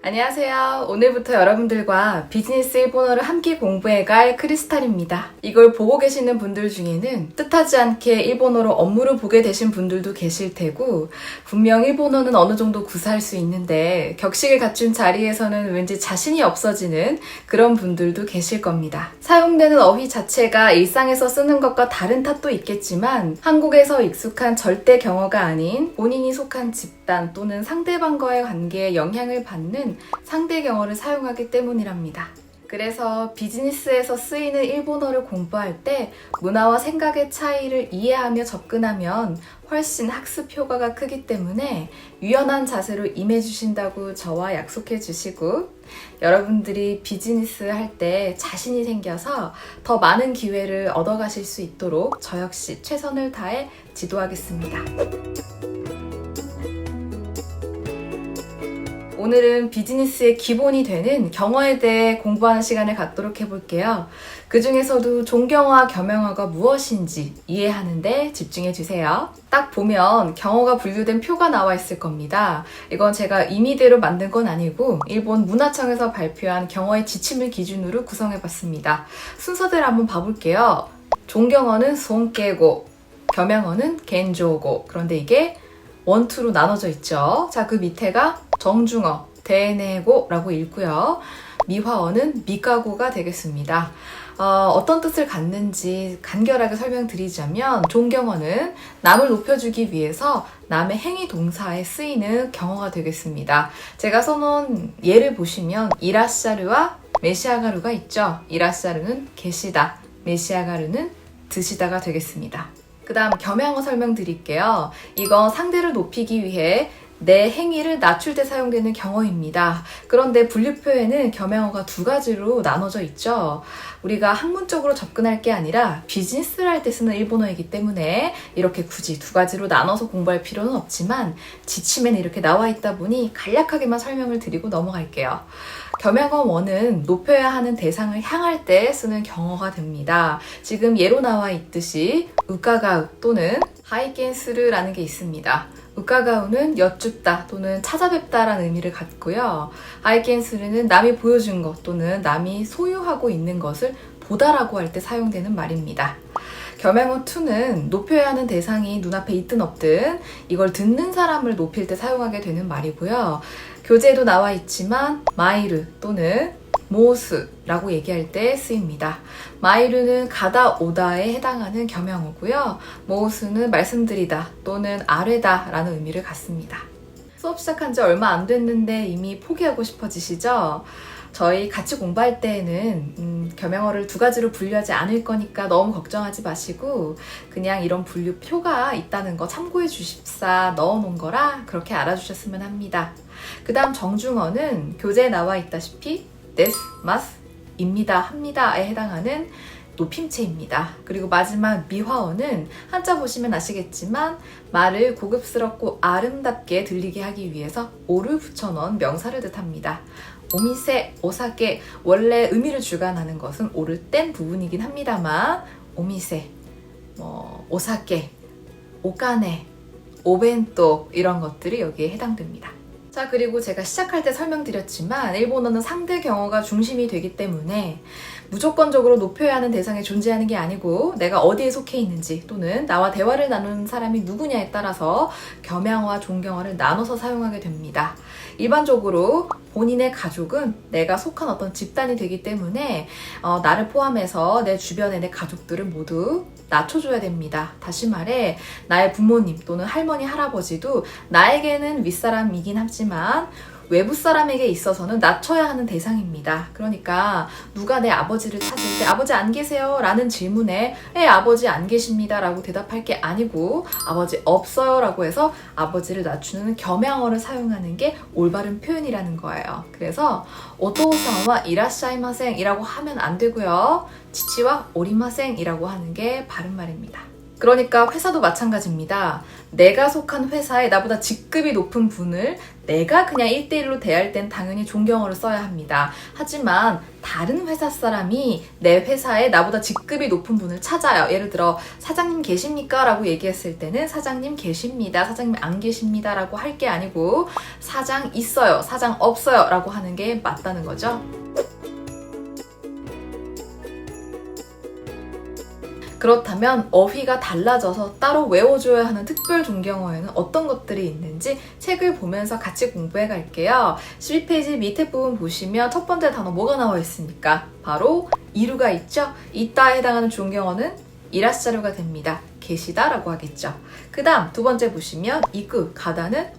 안녕하세요. 오늘부터 여러분들과 비즈니스 일본어를 함께 공부해갈 크리스탈입니다. 이걸 보고 계시는 분들 중에는 뜻하지 않게 일본어로 업무를 보게 되신 분들도 계실 테고 분명 일본어는 어느 정도 구사할 수 있는데 격식을 갖춘 자리에서는 왠지 자신이 없어지는 그런 분들도 계실 겁니다. 사용되는 어휘 자체가 일상에서 쓰는 것과 다른 탓도 있겠지만 한국에서 익숙한 절대 경어가 아닌 본인이 속한 집단 또는 상대방과의 관계에 영향을 받는 상대 경어를 사용하기 때문이랍니다. 그래서 비즈니스에서 쓰이는 일본어를 공부할 때 문화와 생각의 차이를 이해하며 접근하면 훨씬 학습 효과가 크기 때문에 유연한 자세로 임해주신다고 저와 약속해 주시고 여러분들이 비즈니스 할 때 자신이 생겨서 더 많은 기회를 얻어가실 수 있도록 저 역시 최선을 다해 지도하겠습니다. 오늘은 비즈니스의 기본이 되는 경어에 대해 공부하는 시간을 갖도록 해볼게요. 그 중에서도 종경어와 겸용어가 무엇인지 이해하는 데 집중해 주세요. 딱 보면 경어가 분류된 표가 나와 있을 겁니다. 이건 제가 임의대로 만든 건 아니고 일본 문화청에서 발표한 경어의 지침을 기준으로 구성해봤습니다. 순서대로 한번 봐볼게요. 종경어는 손깨고, 겸용어는 겐조고, 그런데 이게 원투로 나눠져 있죠. 자, 그 밑에가 정중어, 대내고라고 읽고요. 미화어는 미가고가 되겠습니다. 어떤 뜻을 갖는지 간결하게 설명드리자면 종경어는 남을 높여주기 위해서 남의 행위 동사에 쓰이는 경어가 되겠습니다. 제가 써놓은 예를 보시면 이라샤르와 메시아가루가 있죠. 이라샤르는 계시다, 메시아가루는 드시다가 되겠습니다. 그 다음 겸용어 설명드릴게요. 이건 상대를 높이기 위해 내 행위를 낮출 때 사용되는 경어입니다. 그런데 분류표에는 겸용어가 두 가지로 나눠져 있죠. 우리가 학문적으로 접근할 게 아니라 비즈니스를 할 때 쓰는 일본어이기 때문에 이렇게 굳이 두 가지로 나눠서 공부할 필요는 없지만 지침에는 이렇게 나와 있다 보니 간략하게만 설명을 드리고 넘어갈게요. 겸용어 1은 높여야 하는 대상을 향할 때 쓰는 경어가 됩니다. 지금 예로 나와 있듯이 우카가우 또는 하이켄스르라는 게 있습니다. 우카가우는 여쭙다 또는 찾아뵙다라는 의미를 갖고요. 하이켄스르는 남이 보여준 것 또는 남이 소유하고 있는 것을 보다라고 할 때 사용되는 말입니다. 겸용어 2는 높여야 하는 대상이 눈앞에 있든 없든 이걸 듣는 사람을 높일 때 사용하게 되는 말이고요. 교재에도 나와 있지만 마이르 또는 모스라고 얘기할 때 쓰입니다. 마이르는 가다 오다에 해당하는 겸용어고요. 모스는 말씀드리다 또는 아뢰다 라는 의미를 갖습니다. 수업 시작한 지 얼마 안 됐는데 이미 포기하고 싶어지시죠? 저희 같이 공부할 때에는 겸용어를 두 가지로 분류하지 않을 거니까 너무 걱정하지 마시고 그냥 이런 분류표가 있다는 거 참고해 주십사 넣어놓은 거라 그렇게 알아주셨으면 합니다. 그 다음 정중어는 교재에 나와 있다시피 데스, 마스, 입니다, 합니다에 해당하는 높임체입니다. 그리고 마지막 미화어는 한자 보시면 아시겠지만 말을 고급스럽고 아름답게 들리게 하기 위해서 오를 붙여넣은 명사를 뜻합니다. 오미세, 오사케, 원래 의미를 주관하는 것은 오를 뗀 부분이긴 합니다만 오미세, 오사케, 오카네, 오벤또 이런 것들이 여기에 해당됩니다. 자, 그리고 제가 시작할 때 설명드렸지만 일본어는 상대 경어가 중심이 되기 때문에 무조건적으로 높여야 하는 대상에 존재하는 게 아니고 내가 어디에 속해 있는지 또는 나와 대화를 나누는 사람이 누구냐에 따라서 겸용어와 종경어를 나눠서 사용하게 됩니다. 일반적으로 본인의 가족은 내가 속한 어떤 집단이 되기 때문에 나를 포함해서 내 주변의 내 가족들을 모두 낮춰줘야 됩니다. 다시 말해 나의 부모님 또는 할머니, 할아버지도 나에게는 윗사람이긴 하지만 외부 사람에게 있어서는 낮춰야 하는 대상입니다. 그러니까 누가 내 아버지를 찾을 때 아버지 안 계세요? 라는 질문에 아버지 안 계십니다 라고 대답할 게 아니고 아버지 없어요 라고 해서 아버지를 낮추는 겸용어를 사용하는 게 올바른 표현이라는 거예요. 그래서 오토상와 이라샤이마생 이라고 하면 안 되고요. 치치와 오리마생 이라고 하는 게 바른 말입니다. 그러니까 회사도 마찬가지입니다. 내가 속한 회사에 나보다 직급이 높은 분을 내가 그냥 1대1로 대할 땐 당연히 존경어를 써야 합니다. 하지만 다른 회사 사람이 내 회사에 나보다 직급이 높은 분을 찾아요. 예를 들어 사장님 계십니까? 라고 얘기했을 때는 사장님 계십니다. 사장님 안 계십니다. 라고 할 게 아니고 사장 있어요. 사장 없어요. 라고 하는 게 맞다는 거죠. 그렇다면 어휘가 달라져서 따로 외워줘야 하는 특별 존경어에는 어떤 것들이 있는지 책을 보면서 같이 공부해 갈게요. 12페이지 밑에 부분 보시면 첫 번째 단어 뭐가 나와 있습니까? 바로 이루가 있죠? 있다에 해당하는 존경어는 이라샤루가 됩니다. 계시다 라고 하겠죠. 그 다음 두 번째 보시면 이끄, 가다는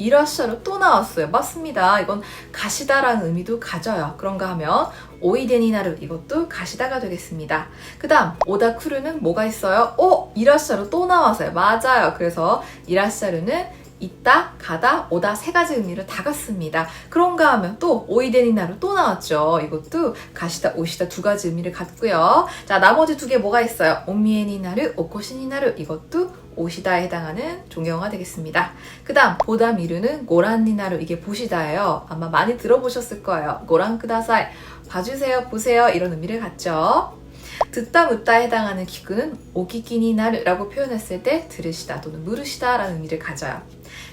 이라샤루 또 나왔어요. 맞습니다. 이건 가시다라는 의미도 가져요. 그런가 하면 오이데니나르 이것도 가시다가 되겠습니다. 그 다음 오다 쿠르는 뭐가 있어요? 이라샤루 또 나왔어요. 맞아요. 그래서 이라샤루는 있다, 가다, 오다 세 가지 의미를 다 갖습니다. 그런가 하면 또 오이데니나루 또 나왔죠. 이것도 가시다, 오시다 두 가지 의미를 갖고요. 자, 나머지 두 개 뭐가 있어요? 오미에니나르, 오코시니나르 이것도 오시다에 해당하는 존경어가 되겠습니다. 그 다음 보다 미루는 고란니나루 이게 보시다예요. 아마 많이 들어보셨을 거예요. 고란 쿠다사이 봐주세요, 보세요 이런 의미를 갖죠. 듣다 묻다에 해당하는 기구는 오키키니나르라고 표현했을 때 들으시다 또는 물으시다 라는 의미를 가져요.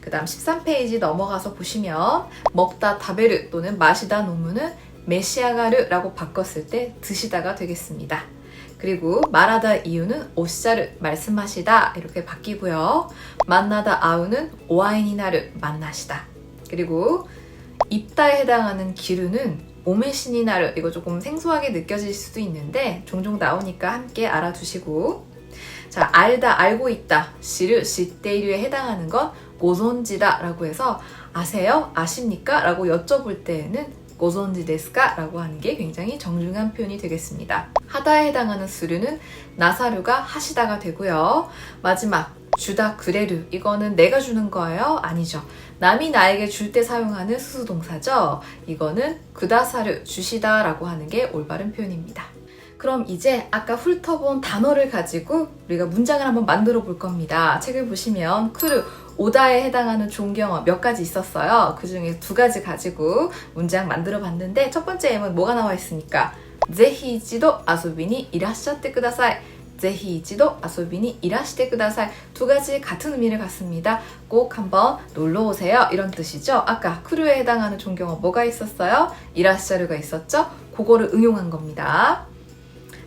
그 다음 13페이지 넘어가서 보시면 먹다 타베르 또는 마시다 노무는 메시아가르라고 바꿨을 때 드시다가 되겠습니다. 그리고 말하다 이유는 오샤르 말씀하시다 이렇게 바뀌고요. 만나다 아우는 오아이니나르 만나시다. 그리고 입다에 해당하는 기류는 오메시니나르 이거 조금 생소하게 느껴질 수도 있는데 종종 나오니까 함께 알아두시고 자 알다 알고 있다 시르 시테이류에 해당하는 건 고존지다 라고 해서 아세요? 아십니까? 라고 여쭤볼 때에는 고존지 데스까? 라고 하는 게 굉장히 정중한 표현이 되겠습니다. 하다에 해당하는 수류는 나사류가 하시다가 되고요. 마지막 주다 그레류 이거는 내가 주는 거예요? 아니죠. 남이 나에게 줄 때 사용하는 수수동사죠. 이거는 구다사르 주시다 라고 하는 게 올바른 표현입니다. 그럼 이제 아까 훑어본 단어를 가지고 우리가 문장을 한번 만들어 볼 겁니다. 책을 보시면 쿠르 오다에 해당하는 존경어 몇 가지 있었어요. 그 중에 두 가지 가지고 문장 만들어 봤는데 첫 번째 M은 뭐가 나와 있습니까? 제히 이치도 아소비니 이라샤테 쿠다사이 제히 이치도 아소비니 이라시테 쿠다사이 두 가지 같은 의미를 갖습니다. 꼭 한번 놀러 오세요 이런 뜻이죠. 아까 쿠르에 해당하는 존경어 뭐가 있었어요? 이라샤르가 있었죠? 그거를 응용한 겁니다.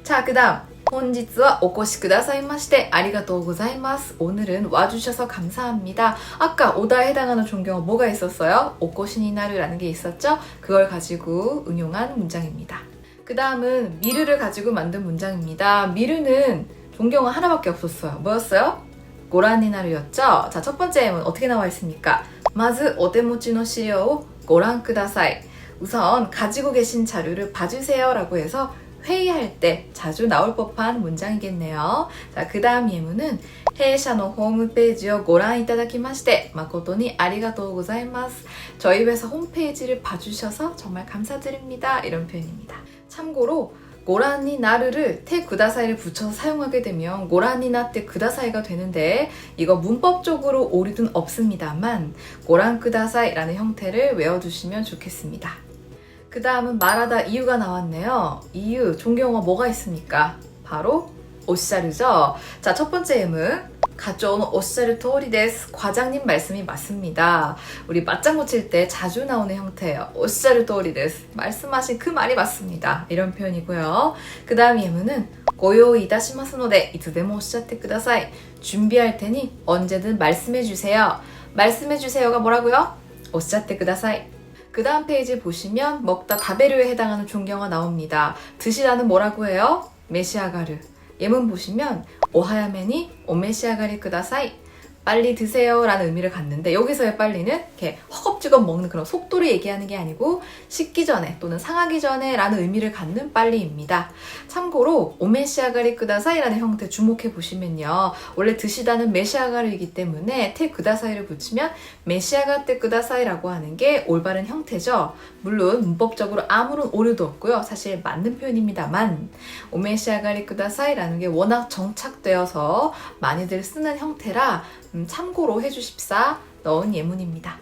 자, 그 다음 본日は 오코시 쿠다사이마시테 아리가또 고자이마스 오늘은 와주셔서 감사합니다. 아까 오다에 해당하는 존경어 뭐가 있었어요? 오코시니나르라는 게 있었죠? 그걸 가지고 응용한 문장입니다. 그 다음은 미르를 가지고 만든 문장입니다. 미르는 존경어 하나밖에 없었어요. 뭐였어요? 고란니나르였죠? 자, 첫 번째 M은 어떻게 나와 있습니까? 마즈 오테모치노 시료오 고란 쿠다사이 우선 가지고 계신 자료를 봐주세요 라고 해서 회의할 때 자주 나올 법한 문장이겠네요. 자, 그 다음 예문은 회사의 홈페이지를 고란 이타다키마시테 마코토니 아리가또 고자이마스 저희 회사 홈페이지를 봐주셔서 정말 감사드립니다. 이런 표현입니다. 참고로 고란니 나르를 테 구다사이를 붙여서 사용하게 되면 고란니 나테 구다사이가 되는데 이거 문법적으로 오류는 없습니다만 고란 구다사이라는 형태를 외워두시면 좋겠습니다. 그 다음은 말하다 이유가 나왔네요. 이유, 존경어 뭐가 있습니까? 바로 오샤르죠. 자, 첫 번째 M은 가쪼노 오샤르 토리 데스 과장님 말씀이 맞습니다. 우리 맞장구 칠 때 자주 나오는 형태예요. 오샤르 토리 데스 말씀하신 그 말이 맞습니다. 이런 표현이고요. 그 다음 예문은 고요 이다시마스노데 이츠데모 오샤테 쿠다사이 준비할 테니 언제든 말씀해 주세요. 말씀해 주세요가 뭐라고요? 오샤테 쿠다사이. 그 다음 페이지 보시면 먹다 다베르에 해당하는 존경어 나옵니다. 드시다는 뭐라고 해요? 메시아가르. 예문 보시면 오하야메니 오메시아가리 쿠다사이 빨리 드세요 라는 의미를 갖는데 여기서의 빨리는 이렇게 허겁지겁 먹는 그런 속도를 얘기하는 게 아니고 식기 전에 또는 상하기 전에 라는 의미를 갖는 빨리입니다. 참고로 오메시아가리 쿠다사이라는 형태 주목해 보시면요. 원래 드시다는 메시아가르이기 때문에 테 쿠다사이를 붙이면 메시아가테 쿠다사이라고 하는 게 올바른 형태죠. 물론 문법적으로 아무런 오류도 없고요. 사실 맞는 표현입니다만 오메시아가리 쿠다사이라는 게 워낙 정착되어서 많이들 쓰는 형태라 참고로 해주십사 넣은 예문입니다.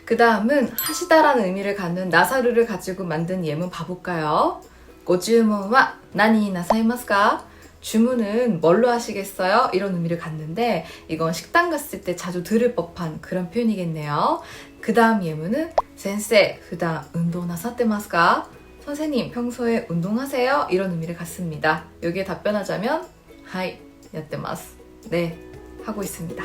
그 다음은 하시다라는 의미를 갖는 나사루를 가지고 만든 예문 봐볼까요? 고주문와 나니 나사이마스까? 주문은 뭘로 하시겠어요? 이런 의미를 갖는데 이건 식당 갔을 때 자주 들을 법한 그런 표현이겠네요. 그 다음 예문은 센세, 후단 운동 나사테마스까? 선생님, 평소에 운동하세요? 이런 의미를 갖습니다. 여기에 답변하자면 하이, 야테마스. 네, 하고 있습니다.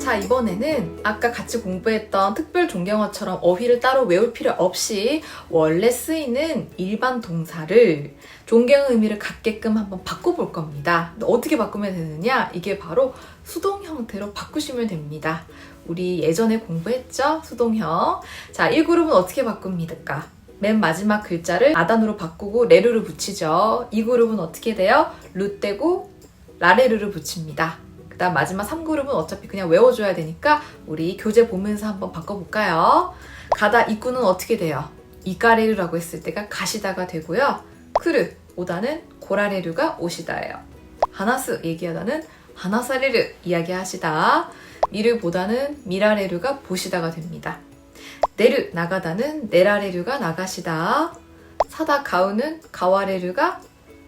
자, 이번에는 아까 같이 공부했던 특별 존경어처럼 어휘를 따로 외울 필요 없이 원래 쓰이는 일반 동사를 존경의 의미를 갖게끔 한번 바꿔볼 겁니다. 어떻게 바꾸면 되느냐? 이게 바로 수동 형태로 바꾸시면 됩니다. 우리 예전에 공부했죠? 수동형. 자, 1그룹은 어떻게 바꿉니까? 맨 마지막 글자를 아단으로 바꾸고 레르를 붙이죠. 2그룹은 어떻게 돼요? 루 떼고 라레르를 붙입니다. 그 다음 마지막 3그룹은 어차피 그냥 외워줘야 되니까 우리 교재 보면서 한번 바꿔볼까요? 가다 입구는 어떻게 돼요? 이까레르라고 했을 때가 가시다가 되고요. 크르, 오다는 고라레르가 오시다예요. 하나스 얘기하다는 하나사레르 이야기하시다. 미르 보다는 미라레르가 보시다가 됩니다. 내르 나가다는 내라레르가 나가시다. 사다 가우는 가와레르가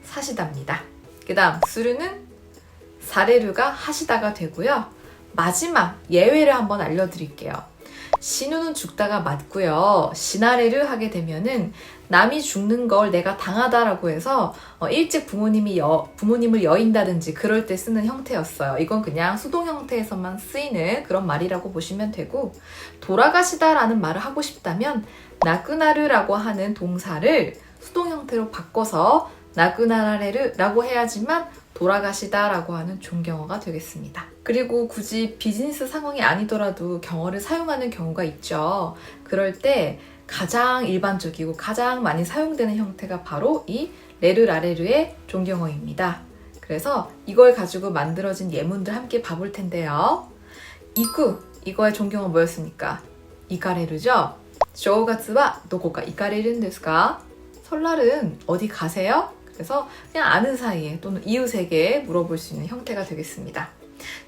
사시답니다. 그 다음 수르는 사레르가 하시다가 되고요. 마지막 예외를 한번 알려드릴게요. 신우는 죽다가 맞고요. 시나레르 하게 되면은 남이 죽는 걸 내가 당하다라고 해서 일찍 부모님을 여인다든지 그럴 때 쓰는 형태였어요. 이건 그냥 수동 형태에서만 쓰이는 그런 말이라고 보시면 되고, 돌아가시다라는 말을 하고 싶다면 나쿠나르라고 하는 동사를 수동 형태로 바꿔서 나쿠나라레르라고 해야지만 돌아가시다라고 하는 존경어가 되겠습니다. 그리고 굳이 비즈니스 상황이 아니더라도 경어를 사용하는 경우가 있죠. 그럴 때 가장 일반적이고 가장 많이 사용되는 형태가 바로 이 레르라레르의 존경어입니다. 그래서 이걸 가지고 만들어진 예문들 함께 봐볼 텐데요. 이쿠, 이거의 존경어 뭐였습니까? 이카레르죠? 쇼가츠와 도코가 이카레르는ですか? 설날은 어디 가세요? 그래서 그냥 아는 사이에 또는 이웃에게 물어볼 수 있는 형태가 되겠습니다.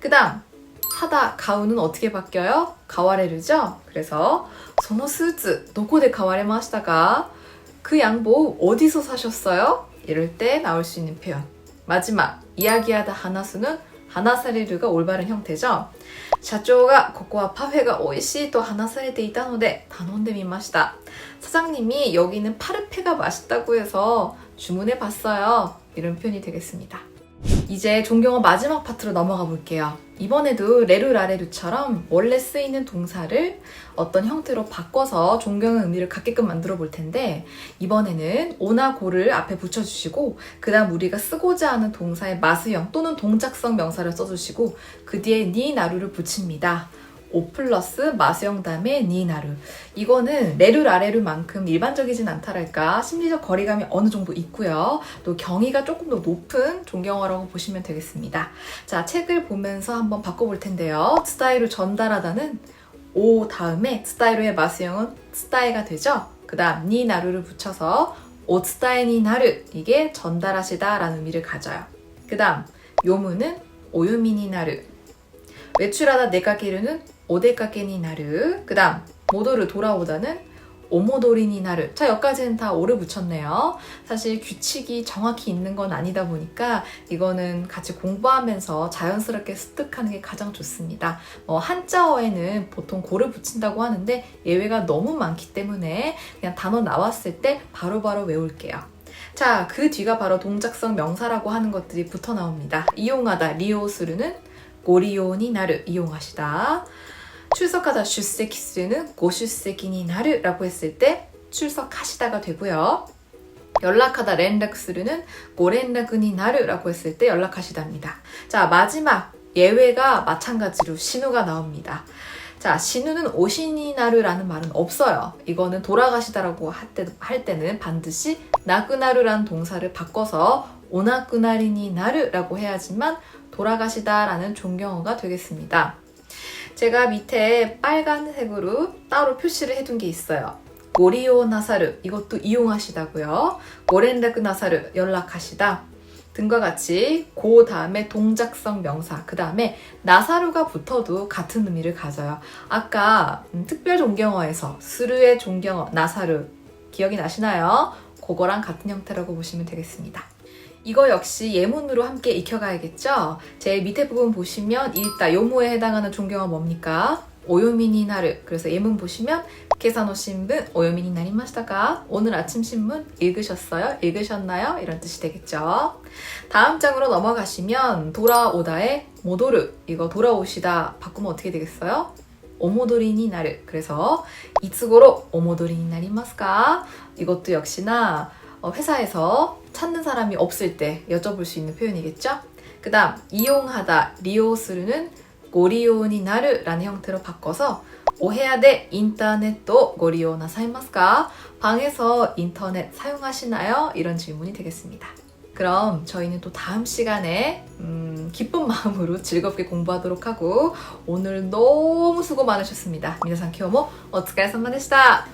그 다음 사다 가우는 어떻게 바뀌어요? 가와레르죠? 그래서 소노 스우츠 도코데 가와레마시다가? 그 양복 어디서 사셨어요? 이럴 때 나올 수 있는 표현. 마지막 이야기하다 하나수는 하나사레르가 올바른 형태죠.社長が 코코아 파페가 오이시 또 하나사레테 있다노데 다논데 미마시다. 사장님이 여기는 파르페가 맛있다고 해서 주문해 봤어요. 이런 표현이 되겠습니다. 이제 존경어 마지막 파트로 넘어가 볼게요. 이번에도 레르라레르처럼 원래 쓰이는 동사를 어떤 형태로 바꿔서 존경의 의미를 갖게끔 만들어 볼 텐데, 이번에는 오나 고를 앞에 붙여주시고 그 다음 우리가 쓰고자 하는 동사의 마스형 또는 동작성 명사를 써주시고 그 뒤에 니 나루를 붙입니다. 오 플러스 마스형 다음에 니 나루. 이거는 레르라레르만큼 일반적이진 않다랄까, 심리적 거리감이 어느 정도 있고요. 또 경의가 조금 더 높은 존경어라고 보시면 되겠습니다. 자, 책을 보면서 한번 바꿔볼 텐데요. 스타일을 전달하다는 오 다음에 스타일의 마스형은 스타이가 되죠. 그 다음 니 나루를 붙여서 오 스타이 니 나루, 이게 전달하시다 라는 의미를 가져요. 그 다음 요무는 오유미 니 나루, 외출하다 내가게르는 오데카게 니 나루. 그 다음 모도를 돌아오다는 오모도리 니 나루. 자, 여기까지는 다 오를 붙였네요. 사실 규칙이 정확히 있는 건 아니다 보니까 이거는 같이 공부하면서 자연스럽게 습득하는 게 가장 좋습니다. 한자어에는 보통 고를 붙인다고 하는데 예외가 너무 많기 때문에 그냥 단어 나왔을 때 바로바로 외울게요. 자, 그 뒤가 바로 동작성 명사라고 하는 것들이 붙어 나옵니다. 이용하다, 리오스르는 고리오 니 나루, 이용하시다. 출석하다, 슈세키스는 고슈세키 니 나루 라고 했을 때 출석하시다가 되고요. 연락하다, 렌락스르는 고렌라그 니 나루 라고 했을 때 연락하시답니다. 자, 마지막 예외가 마찬가지로 신우가 나옵니다. 자, 신우는 오시니 나루라는 말은 없어요. 이거는 돌아가시다라고 할 때는 반드시 나쿠나루라는 동사를 바꿔서 오나쿠나리니 나루라고 해야지만 돌아가시다라는 존경어가 되겠습니다. 제가 밑에 빨간색으로 따로 표시를 해둔 게 있어요. 고리오 나사르, 이것도 이용하시다고요. 고렌라그 나사르, 연락하시다. 등과 같이 고 다음에 동작성 명사, 그 다음에 나사루가 붙어도 같은 의미를 가져요. 아까 특별 존경어에서 스루의 존경어, 나사루 기억이 나시나요? 그거랑 같은 형태라고 보시면 되겠습니다. 이거 역시 예문으로 함께 익혀가야겠죠? 제일 밑에 부분 보시면 일다 요무에 해당하는 존경어 뭡니까? 오요미니 나르. 그래서 예문 보시면 계산호 신분 오요미니 나리마시다가 오늘 아침 신문 읽으셨어요? 읽으셨나요? 이런 뜻이 되겠죠. 다음 장으로 넘어가시면 돌아오다의 모도르. 이거 돌아오시다 바꾸면 어떻게 되겠어요? 오모도리니 나르. 그래서 이츠고로 오모도리니 나리마스까? 이것도 역시나 회사에서 찾는 사람이 없을 때 여쭤볼 수 있는 표현이겠죠? 그 다음 이용하다, 리오스르는 고리오니 나르 라는 형태로 바꿔서 오해야데 인터넷도 고리오 나사이마스까? 방에서 인터넷 사용하시나요? 이런 질문이 되겠습니다. 그럼 저희는 또 다음 시간에 기쁜 마음으로 즐겁게 공부하도록 하고 오늘 너무 수고 많으셨습니다. 미나상 키오모 오츠카레様でした.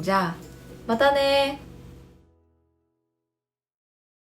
자, またね.